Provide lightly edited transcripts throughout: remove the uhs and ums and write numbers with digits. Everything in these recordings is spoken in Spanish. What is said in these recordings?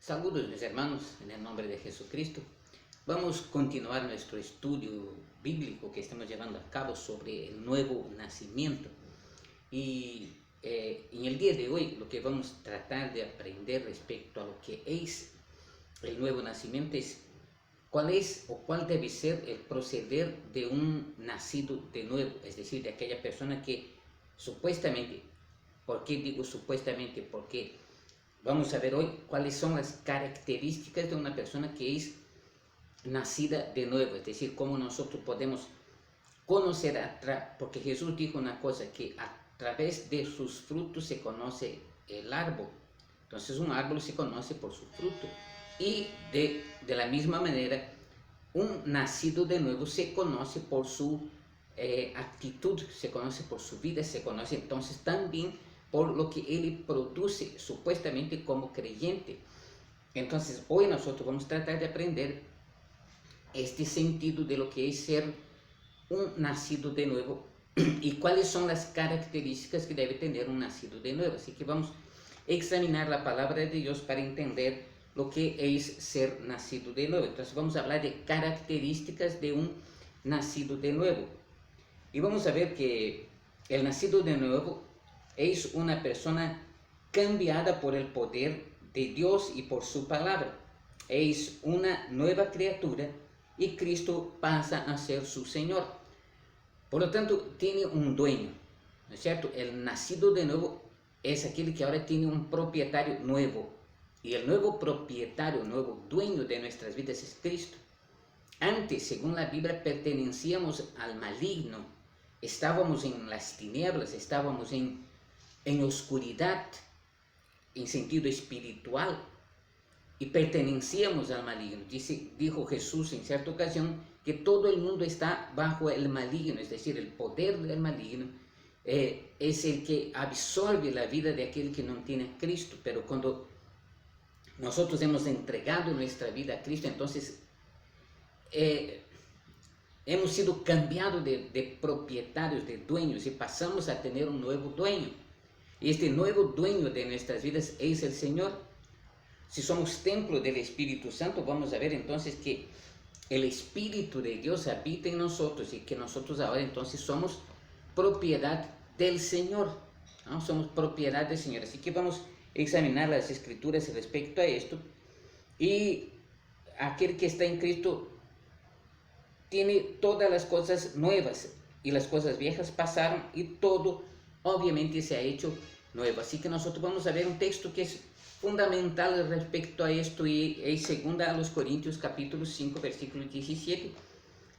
Saludos mis hermanos, en el nombre de Jesucristo. Vamos a continuar nuestro estudio bíblico que estamos llevando a cabo sobre el nuevo nacimiento. Y en el día de hoy lo que vamos a tratar de aprender respecto a lo que es el nuevo nacimiento es cuál debe ser el proceder de un nacido de nuevo, es decir, de aquella persona que supuestamente, ¿por qué digo supuestamente? Porque vamos a ver hoy cuáles son las características de una persona que es nacida de nuevo, es decir, cómo nosotros podemos conocer, porque Jesús dijo una cosa, que a través de sus frutos se conoce el árbol. Entonces un árbol se conoce por su fruto y de la misma manera un nacido de nuevo se conoce por su actitud, se conoce por su vida, se conoce entonces también por lo que él produce supuestamente como creyente. Entonces hoy nosotros vamos a tratar de aprender este sentido de lo que es ser un nacido de nuevo y cuáles son las características que debe tener un nacido de nuevo. Así que vamos a examinar la palabra de Dios para entender lo que es ser nacido de nuevo. Entonces vamos a hablar de características de un nacido de nuevo. Y vamos a ver que el nacido de nuevo es una persona cambiada por el poder de Dios y por su palabra. Es una nueva criatura y Cristo pasa a ser su Señor. Por lo tanto, tiene un dueño, ¿no es cierto? El nacido de nuevo es aquel que ahora tiene un propietario nuevo. Y el nuevo propietario, nuevo dueño de nuestras vidas es Cristo. Antes, según la Biblia, pertenecíamos al maligno. Estábamos en las tinieblas, estábamos en oscuridad, en sentido espiritual, y pertenecíamos al maligno. Dijo Jesús en cierta ocasión que todo el mundo está bajo el maligno, es decir, el poder del maligno es el que absorbe la vida de aquel que no tiene a Cristo. Pero cuando nosotros hemos entregado nuestra vida a Cristo, entonces hemos sido cambiados de propietarios, de dueños, y pasamos a tener un nuevo dueño. Y este nuevo dueño de nuestras vidas es el Señor. Si somos templo del Espíritu Santo, vamos a ver entonces que el Espíritu de Dios habita en nosotros y que nosotros ahora entonces somos propiedad del Señor, ¿no? Somos propiedad del Señor. Así que vamos a examinar las Escrituras respecto a esto. Y aquel que está en Cristo tiene todas las cosas nuevas y las cosas viejas pasaron y todo obviamente se ha hecho nuevo. Así que nosotros vamos a ver un texto que es fundamental respecto a esto y es segunda a los Corintios capítulo 5 versículo 17,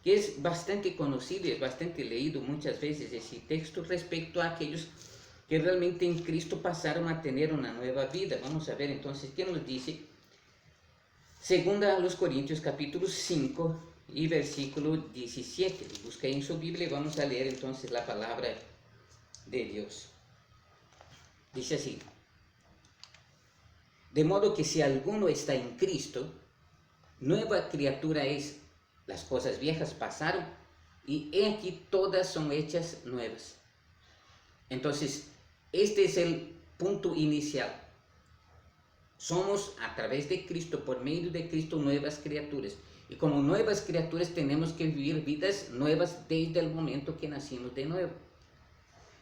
que es bastante conocido y es bastante leído muchas veces ese texto respecto a aquellos que realmente en Cristo pasaron a tener una nueva vida. Vamos a ver entonces qué nos dice segunda a los Corintios capítulo 5 y versículo 17. Busca en su Biblia y vamos a leer entonces la palabra de Dios. Dice así: de modo que si alguno está en Cristo, nueva criatura es. Las cosas viejas pasaron y he aquí todas son hechas nuevas. Entonces, este es el punto inicial. Somos a través de Cristo, por medio de Cristo, nuevas criaturas. Y como nuevas criaturas tenemos que vivir vidas nuevas desde el momento que nacimos de nuevo.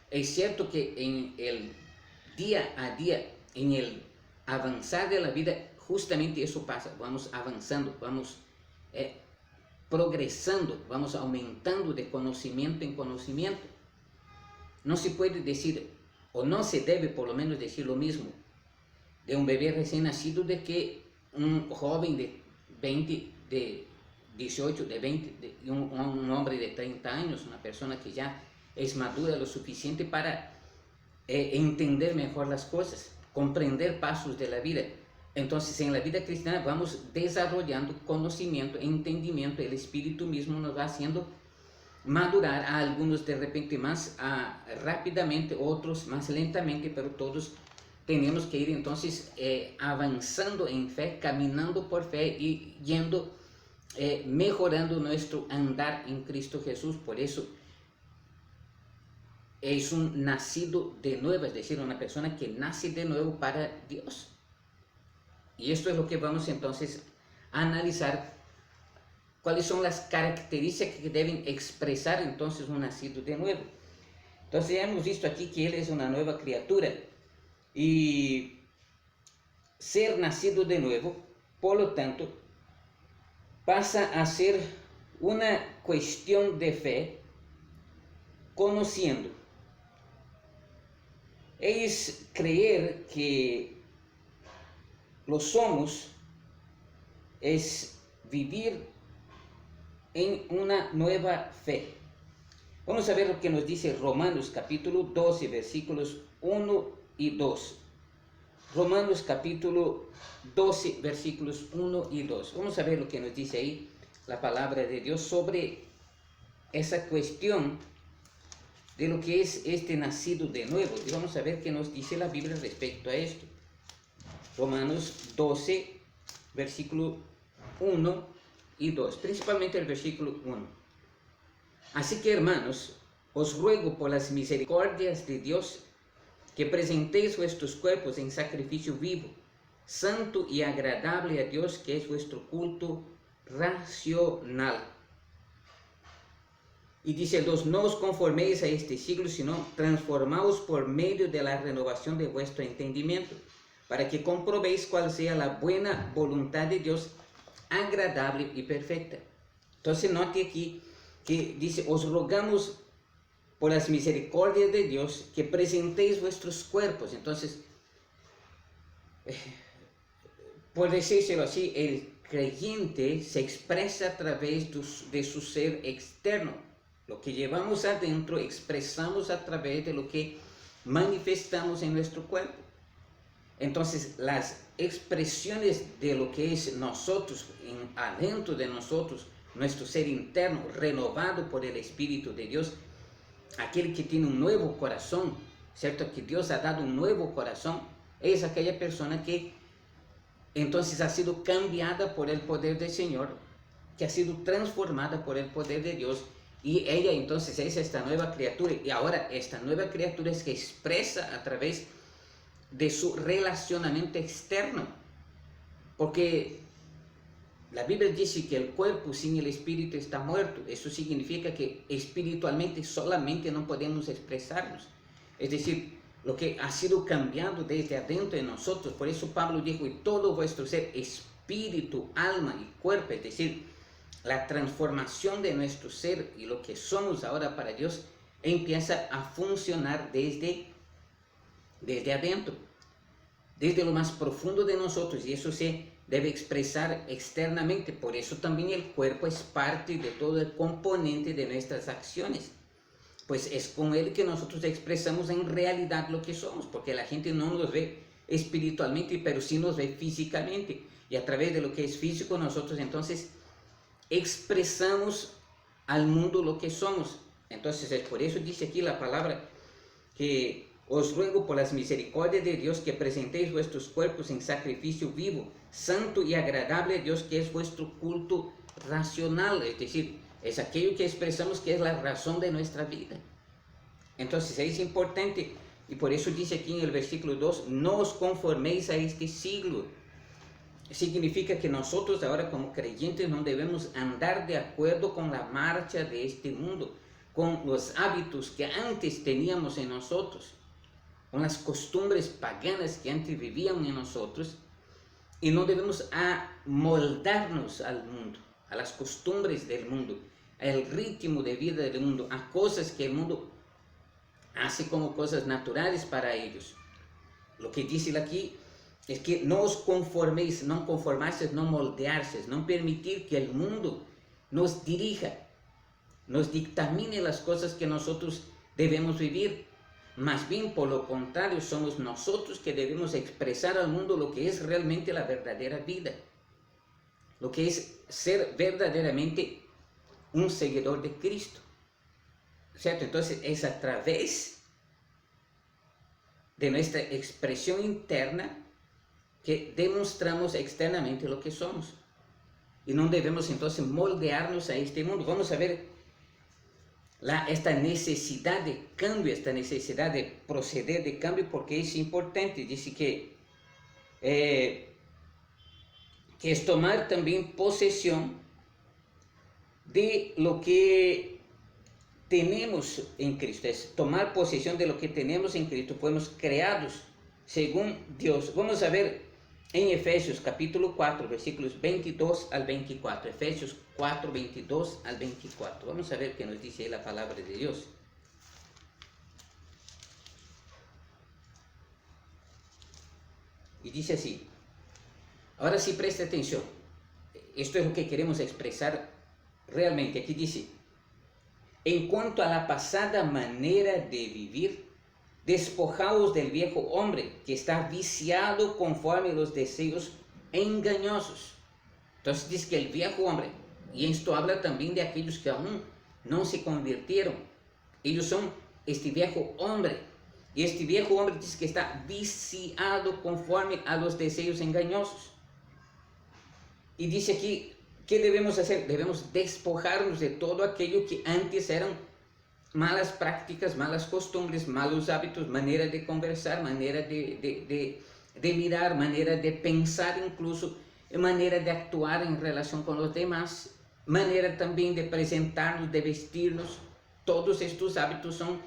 Es cierto que en el día a día, en el avanzar de la vida, justamente eso pasa. Vamos avanzando, vamos progresando, vamos aumentando de conocimiento en conocimiento. No se puede decir, o no se debe por lo menos decir lo mismo de un bebé recién nacido de que un joven de 20, de 18, de 20, de un hombre de 30 años, una persona que ya es madura lo suficiente para entender mejor las cosas, comprender pasos de la vida. Entonces en la vida cristiana vamos desarrollando conocimiento, entendimiento, el Espíritu mismo nos va haciendo madurar, a algunos de repente más rápidamente, otros más lentamente, pero todos tenemos que ir entonces avanzando en fe, caminando por fe y yendo, mejorando nuestro andar en Cristo Jesús. Por eso es un nacido de nuevo, es decir, una persona que nace de nuevo para Dios. Y esto es lo que vamos entonces a analizar, cuáles son las características que deben expresar entonces un nacido de nuevo. Entonces ya hemos visto aquí que él es una nueva criatura y ser nacido de nuevo, por lo tanto, pasa a ser una cuestión de fe, conociendo. Es creer que lo somos, es vivir en una nueva fe. Vamos a ver lo que nos dice Romanos capítulo 12, versículos 1 y 2. Romanos capítulo 12, versículos 1 y 2. Vamos a ver lo que nos dice ahí la palabra de Dios sobre esa cuestión de lo que es este nacido de nuevo. Y vamos a ver qué nos dice la Biblia respecto a esto. Romanos 12, versículo 1 y 2, principalmente el versículo 1. Así que, hermanos, os ruego por las misericordias de Dios que presentéis vuestros cuerpos en sacrificio vivo, santo y agradable a Dios, que es vuestro culto racional. Y dice, no os conforméis a este siglo, sino transformaos por medio de la renovación de vuestro entendimiento, para que comprobéis cuál sea la buena voluntad de Dios, agradable y perfecta. Entonces note aquí que dice, os rogamos por las misericordias de Dios que presentéis vuestros cuerpos. Entonces, por decírselo así, el creyente se expresa a través de su ser externo. Lo que llevamos adentro expresamos a través de lo que manifestamos en nuestro cuerpo. Entonces, las expresiones de lo que es nosotros, adentro de nosotros, nuestro ser interno, renovado por el Espíritu de Dios, aquel que tiene un nuevo corazón, ¿cierto? Que Dios ha dado un nuevo corazón, es aquella persona que entonces ha sido cambiada por el poder del Señor, que ha sido transformada por el poder de Dios, y ella entonces es esta nueva criatura, y ahora esta nueva criatura es que expresa a través de su relacionamiento externo, porque la Biblia dice que el cuerpo sin el espíritu está muerto. Eso significa que espiritualmente solamente no podemos expresarnos. Es decir, lo que ha sido cambiado desde adentro de nosotros. Por eso Pablo dijo, y todo vuestro ser, espíritu, alma y cuerpo, es decir, la transformación de nuestro ser y lo que somos ahora para Dios empieza a funcionar desde adentro, desde lo más profundo de nosotros, y eso se debe expresar externamente. Por eso también el cuerpo es parte de todo el componente de nuestras acciones, pues es con él que nosotros expresamos en realidad lo que somos, porque la gente no nos ve espiritualmente, pero sí nos ve físicamente, y a través de lo que es físico nosotros entonces expresamos al mundo lo que somos. Entonces es por eso dice aquí la palabra que os ruego por las misericordias de Dios que presentéis vuestros cuerpos en sacrificio vivo, santo y agradable a Dios, que es vuestro culto racional, es decir, es aquello que expresamos que es la razón de nuestra vida. Entonces es importante, y por eso dice aquí en el versículo 2, no os conforméis a este siglo. Significa que nosotros ahora como creyentes no debemos andar de acuerdo con la marcha de este mundo, con los hábitos que antes teníamos en nosotros, con las costumbres paganas que antes vivían en nosotros, y no debemos amoldarnos al mundo, a las costumbres del mundo, al ritmo de vida del mundo, a cosas que el mundo hace como cosas naturales para ellos. Lo que dice aquí es que no os conforméis, no conformarse, no moldearse, no permitir que el mundo nos dirija, nos dictamine las cosas que nosotros debemos vivir. Más bien, por lo contrario, somos nosotros que debemos expresar al mundo lo que es realmente la verdadera vida, lo que es ser verdaderamente un seguidor de Cristo, ¿cierto? Entonces es a través de nuestra expresión interna que demostramos externamente lo que somos, y no debemos entonces moldearnos a este mundo. Vamos a ver esta necesidad de cambio, esta necesidad de proceder de cambio, porque es importante. Dice que que es tomar también posesión de lo que tenemos en Cristo, es tomar posesión de lo que tenemos en Cristo. Fuimos creados según Dios. Vamos a ver en Efesios capítulo 4, versículos 22 al 24. Efesios 4, 22 al 24. Vamos a ver qué nos dice la palabra de Dios. Y dice así. Ahora sí, presta atención. Esto es lo que queremos expresar realmente. Aquí dice: en cuanto a la pasada manera de vivir, despojaos del viejo hombre que está viciado conforme a los deseos engañosos. Entonces dice que el viejo hombre, y esto habla también de aquellos que aún no se convirtieron, ellos son este viejo hombre. Y este viejo hombre dice que está viciado conforme a los deseos engañosos. Y dice aquí, ¿qué debemos hacer? Debemos despojarnos de todo aquello que antes eran malas prácticas, malas costumbres, malos hábitos, manera de conversar, manera de mirar, manera de pensar, incluso manera de actuar en relación con los demás, manera también de presentarnos, de vestirnos. Todos estos hábitos son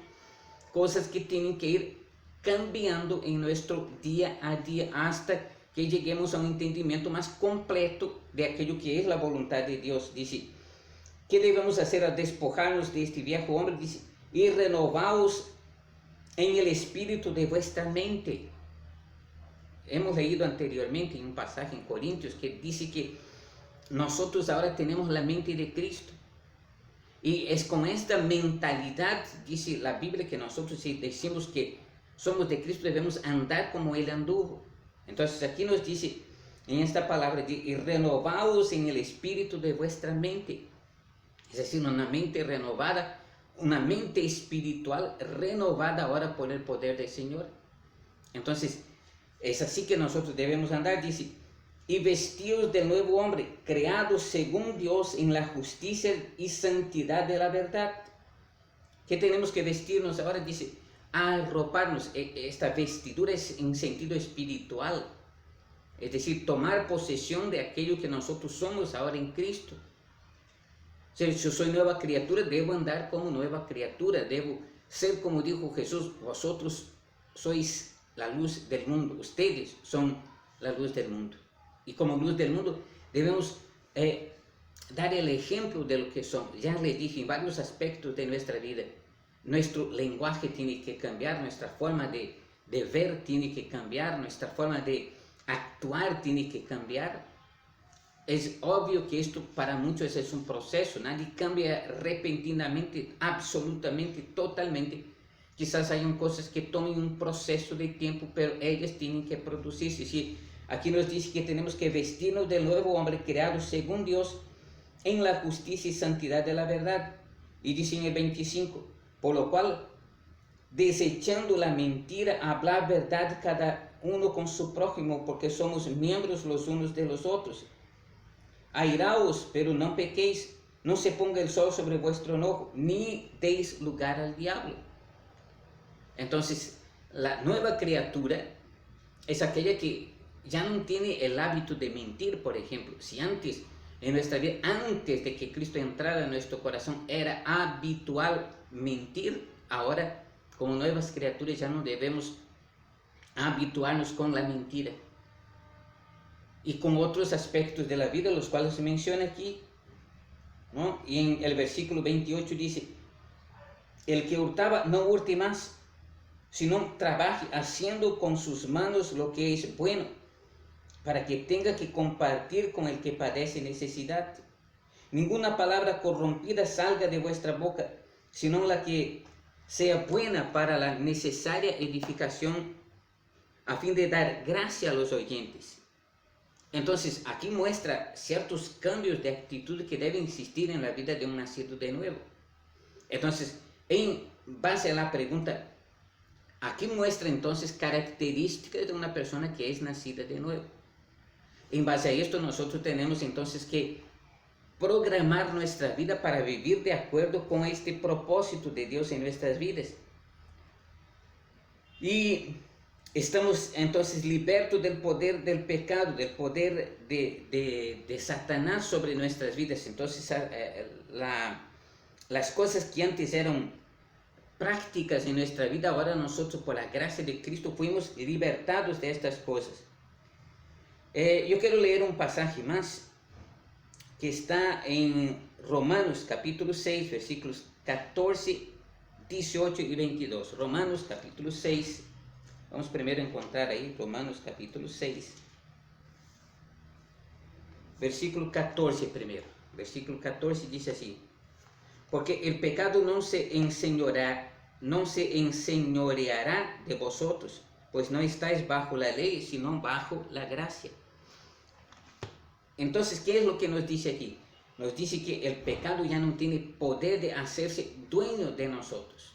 cosas que tienen que ir cambiando en nuestro día a día hasta que lleguemos a un entendimiento más completo de aquello que es la voluntad de Dios. Dice, ¿qué debemos hacer al despojarnos de este viejo hombre? Dice, y renovaos en el espíritu de vuestra mente. Hemos leído anteriormente en un pasaje en Corintios que dice que nosotros ahora tenemos la mente de Cristo. Y es con esta mentalidad, dice la Biblia, que nosotros, si decimos que somos de Cristo, debemos andar como Él anduvo. Entonces aquí nos dice en esta palabra, y renovaos en el espíritu de vuestra mente. Es decir, una mente renovada, una mente espiritual renovada ahora por el poder del Señor. Entonces, es así que nosotros debemos andar, dice, y vestidos del nuevo hombre, creados según Dios en la justicia y santidad de la verdad. ¿Qué tenemos que vestirnos ahora? Dice, arroparnos. Esta vestidura es en sentido espiritual, es decir, tomar posesión de aquello que nosotros somos ahora en Cristo. Si yo soy nueva criatura, debo andar como nueva criatura, debo ser como dijo Jesús, vosotros sois la luz del mundo, ustedes son la luz del mundo. Y como luz del mundo debemos dar el ejemplo de lo que somos. Ya le dije, en varios aspectos de nuestra vida, nuestro lenguaje tiene que cambiar, nuestra forma de ver tiene que cambiar, nuestra forma de actuar tiene que cambiar. Es obvio que esto para muchos es un proceso, nadie cambia repentinamente, absolutamente, totalmente. Quizás hayan cosas que tomen un proceso de tiempo, pero ellas tienen que producirse. Sí, aquí nos dice que tenemos que vestirnos del nuevo hombre creado según Dios en la justicia y santidad de la verdad. Y dice en el 25, por lo cual, desechando la mentira, hablar verdad cada uno con su prójimo, porque somos miembros los unos de los otros. Airaos, pero no pequéis, no se ponga el sol sobre vuestro enojo, ni deis lugar al diablo. Entonces, la nueva criatura es aquella que ya no tiene el hábito de mentir, por ejemplo. Si antes, en nuestra vida, antes de que Cristo entrara en nuestro corazón, era habitual mentir, ahora, como nuevas criaturas, ya no debemos habituarnos con la mentira. Y con otros aspectos de la vida, los cuales se menciona aquí, ¿no? Y en el versículo 28 dice, el que hurtaba, no hurte más, sino trabaje haciendo con sus manos lo que es bueno, para que tenga que compartir con el que padece necesidad. Ninguna palabra corrompida salga de vuestra boca, sino la que sea buena para la necesaria edificación, a fin de dar gracia a los oyentes. Entonces, aquí muestra ciertos cambios de actitud que deben existir en la vida de un nacido de nuevo. Entonces, en base a la pregunta, aquí muestra entonces características de una persona que es nacida de nuevo. En base a esto, nosotros tenemos entonces que programar nuestra vida para vivir de acuerdo con este propósito de Dios en nuestras vidas. Y estamos entonces libertos del poder del pecado, del poder de Satanás sobre nuestras vidas. Entonces las cosas que antes eran prácticas en nuestra vida, ahora nosotros por la gracia de Cristo fuimos libertados de estas cosas. Yo quiero leer un pasaje más que está en Romanos capítulo 6, versículos 14, 18 y 22. Romanos capítulo 6, vamos primero a encontrar ahí Romanos capítulo 6, versículo 14 primero. Versículo 14 dice así: porque el pecado no se enseñoreará de vosotros, pues no estáis bajo la ley, sino bajo la gracia. Entonces, ¿qué es lo que nos dice aquí? Nos dice que el pecado ya no tiene poder de hacerse dueño de nosotros.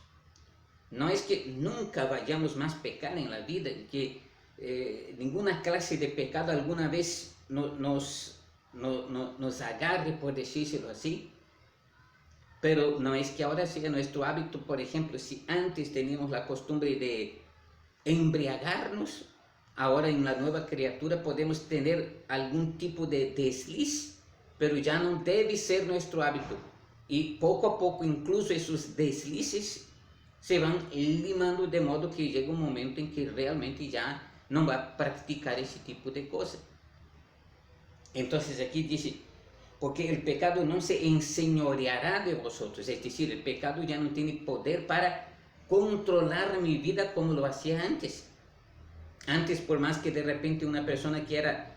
No es que nunca vayamos más a pecar en la vida, que ninguna clase de pecado alguna vez nos agarre, por decírselo así. Pero no es que ahora sea nuestro hábito. Por ejemplo, si antes teníamos la costumbre de embriagarnos, ahora en la nueva criatura podemos tener algún tipo de desliz, pero ya no debe ser nuestro hábito. Y poco a poco, incluso esos deslices se van limando, de modo que llega un momento en que realmente ya no va a practicar ese tipo de cosas. Entonces aquí dice: porque el pecado no se enseñoreará de vosotros, es decir, el pecado ya no tiene poder para controlar mi vida como lo hacía antes. Antes, por más que de repente una persona que era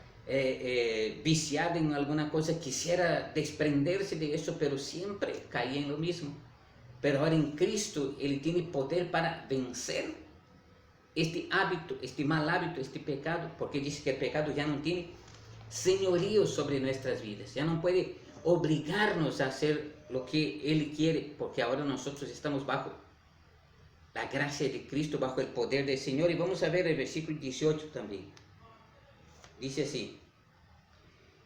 viciada en alguna cosa quisiera desprenderse de eso, pero siempre caía en lo mismo. Pero ahora en Cristo Él tiene poder para vencer este hábito, este mal hábito, este pecado, porque dice que el pecado ya no tiene señorío sobre nuestras vidas, ya no puede obligarnos a hacer lo que Él quiere, porque ahora nosotros estamos bajo la gracia de Cristo, bajo el poder del Señor. Y vamos a ver el versículo 18 también. Dice así: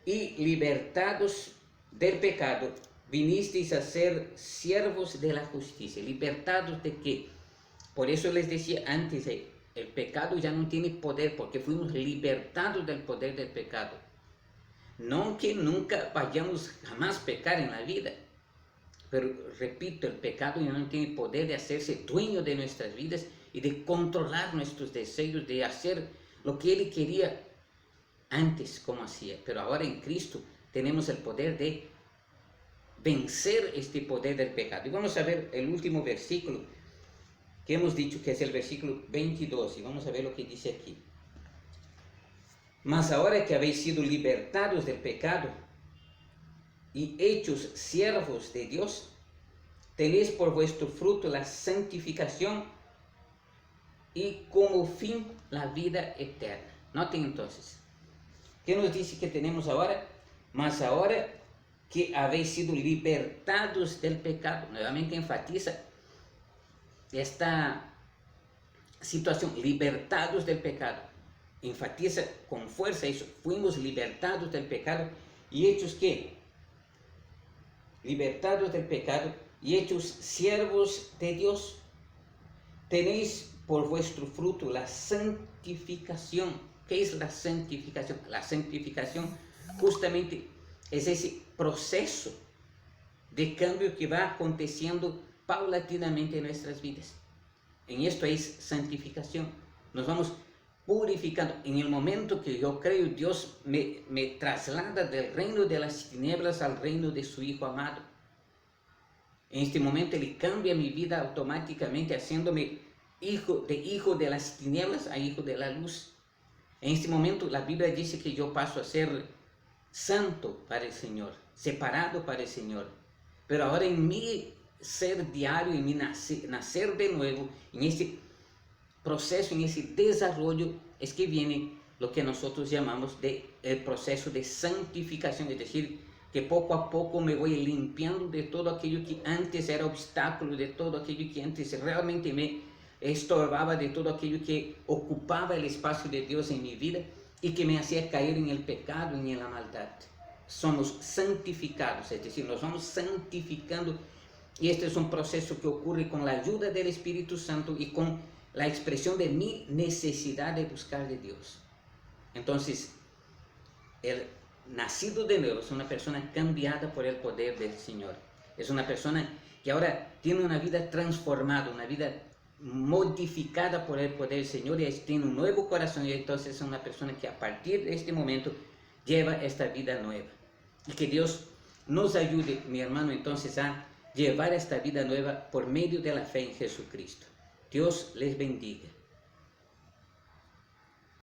y libertados del pecado, vinisteis a ser siervos de la justicia. ¿Libertados de qué? Por eso les decía antes, el pecado ya no tiene poder, porque fuimos libertados del poder del pecado. No que nunca vayamos jamás a pecar en la vida, pero repito, el pecado ya no tiene poder de hacerse dueño de nuestras vidas y de controlar nuestros deseos, de hacer lo que Él quería antes como hacía. Pero ahora en Cristo tenemos el poder de vencer este poder del pecado. Y vamos a ver el último versículo que hemos dicho, que es el versículo 22, y vamos a ver lo que dice aquí. Mas ahora que habéis sido libertados del pecado y hechos siervos de Dios, tenéis por vuestro fruto la santificación y como fin la vida eterna. Noten entonces, ¿qué nos dice que tenemos ahora? Mas ahora que habéis sido libertados del pecado. Nuevamente enfatiza esta situación, libertados del pecado. Enfatiza con fuerza eso: fuimos libertados del pecado y hechos ¿qué? Libertados del pecado y hechos siervos de Dios. Tenéis por vuestro fruto la santificación. ¿Qué es la santificación? La santificación justamente es ese proceso de cambio que va aconteciendo paulatinamente en nuestras vidas. En esto es santificación. Nos vamos purificando. En el momento que yo creo, Dios me traslada del reino de las tinieblas al reino de su Hijo amado. En este momento Él cambia mi vida automáticamente, haciéndome hijo de las tinieblas a hijo de la luz. En este momento la Biblia dice que yo paso a ser santo para el Señor, separado para el Señor. Pero ahora en mi ser diario, en mi nacer de nuevo, en este proceso, en ese desarrollo, es que viene lo que nosotros llamamos de el proceso de santificación, es decir, que poco a poco me voy limpiando de todo aquello que antes era obstáculo, de todo aquello que antes realmente me estorbaba, de todo aquello que ocupaba el espacio de Dios en mi vida y que me hacía caer en el pecado y en la maldad. Somos santificados, es decir, nos vamos santificando, y este es un proceso que ocurre con la ayuda del Espíritu Santo y con la expresión de mi necesidad de buscar de Dios. Entonces, el nacido de nuevo es una persona cambiada por el poder del Señor. Es una persona que ahora tiene una vida transformada, una vida modificada por el poder del Señor, y tiene un nuevo corazón, y entonces es una persona que a partir de este momento lleva esta vida nueva. Y que Dios nos ayude, mi hermano, entonces a llevar esta vida nueva por medio de la fe en Jesucristo. Dios les bendiga.